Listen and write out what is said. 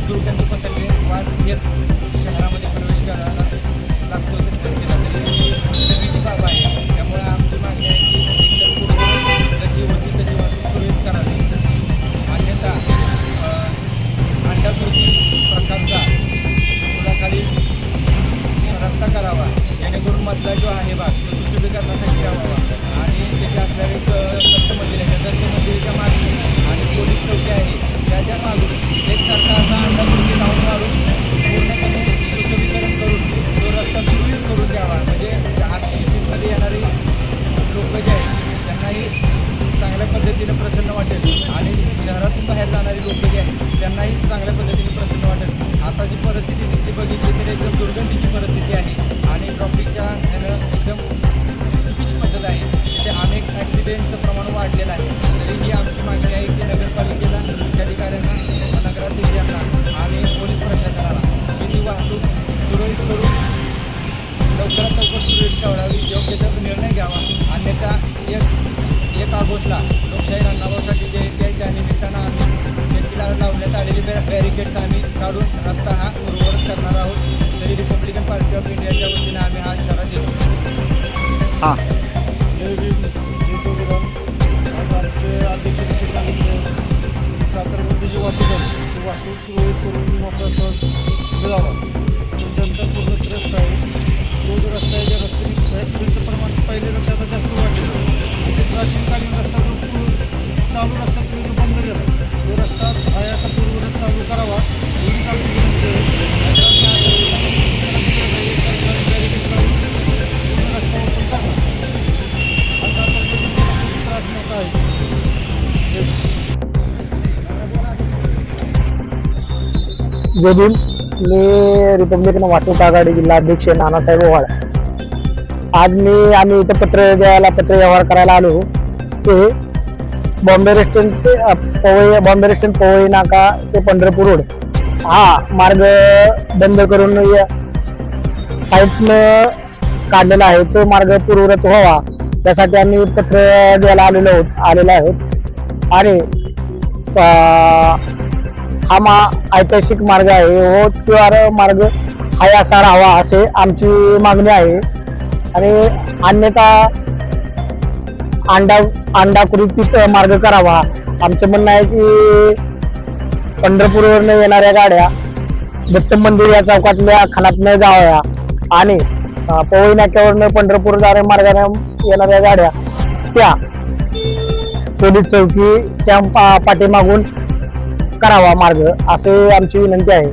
दुर्गंधी पसरते, वास घेत शहरामध्ये प्रवेश करायला लागतो सगळीची बाब आहे. त्यामुळे आमची मागणी आहे की एकदम पूर्व जशी होती तशी वाहतूक सुरळीत करावी. अन्यथा अंडाकृती प्रकारचा पुलाखाली रस्ता करावा, जेणेकरून मधला जो आहे भाग तो सुशोभीकरणासाठी ठेवावा आणि त्याचे असणारे दत्त मंदिर आहे त्या दत्त मंदिराच्या मागे आणि पोलीस चौकी आहे त्याच्या मागून एकसारखा असा अंडाकृती लावून मारून पूर्णपणे सुशोभीकरण करून तो रस्ता सुरळीत करून द्यावा. म्हणजे आतमध्ये येणारी लोक जे आहेत त्यांनाही चांगल्या पद्धतीने प्रसन्न वाटेल आणि शहरातून बाहेर जाणारी लोक जे आहेत त्यांनाही चांगल्या पद्धतीने प्रसन्न वाटेल. आताची परिस्थिती तिथे बघितली तर एकदम दुर्गंधीची परिस्थिती आहे आणि ट्रॉफिकच्या ह्यानं एकदम चुकीची पद्धत आहे. तिथे अनेक ॲक्सिडेंटचं प्रमाण वाढलेलं आहे. तरीही आमची मागणी आहे की नगरपालिकेला, मुख्याधिकाऱ्यांना, नगराध्यक्षांना आणि पोलीस प्रशासनाला ही वाहतूक सुरळीत करून लवकरात लवकर सुरळीत ठेवावी, योग्य त्याचा निर्णय घ्यावा. अन्यथा 1 ऑगस्टला लोकशाही अण्णाभाऊसाठी जयंती आहे त्या निमित्तानं आम्ही व्यक्तीला लावण्यात आलेली बॅरिकेड्स आम्ही काढून रस्ता हा पूर्ववत करणार आहोत. तरी रिपब्लिकन पार्टी ऑफ इंडियाच्या वतीने आम्ही हा इशारा देतो. हां आमचे अध्यक्षांनी सांगितले सातारमध्ये जी वाहतूक आहे ती वाहतूक सुरळीत करून मोकळा सहज जावा. जनता पूर्ण त्रस्त आहे. तो जो रस्ता आहे त्या रस्त्याने ॲक्सिडेंटचं प्रमाण पहिल्यापेक्षा आता जास्त वाढलेलं आहे. ते प्राचीनकालीन रस्ता जो चालू रस्ता जो बंद झाला तो रस्ता आयाचा पूर्ववत चालू करावा एवढी काळजी घेण्याची रस्ता ओपन करणार. अशा पद्धतीने त्रास मोठा आहे. जय भीम. मी रिपब्लिकन वाहतूक आघाडी जिल्हाध्यक्ष नानासाहेब ओव्हाळ. आम्ही इथं पत्र व्यवहार करायला आलो. ते बॉम्बे रेस्टॉरंट पवई नाका ते पंढरपूर रोड हा मार्ग बंद करून साईडनं काढलेला आहे. तो मार्ग पूर्ववत व्हावा त्यासाठी आम्ही पत्र द्यायला आलेलो आहोत. आणि हा ऐतिहासिक मार्ग आहे, हो मार्ग हाय असा राहावा असे आमची मागणी आहे. आणि अन्यथा अंडाकृतीत मार्ग करावा. आमचं म्हणणं आहे की पंढरपूरवरनं येणाऱ्या गाड्या दत्त मंदिर या चौकातल्या खानातनं जाव्या आणि पवई नाक्यावरनं पंढरपूर जाणाऱ्या मार्गाने येणाऱ्या गाड्या त्या पोलीस चौकीच्या पाठीमागून करावा मार्ग असे आमची विनंती आहे.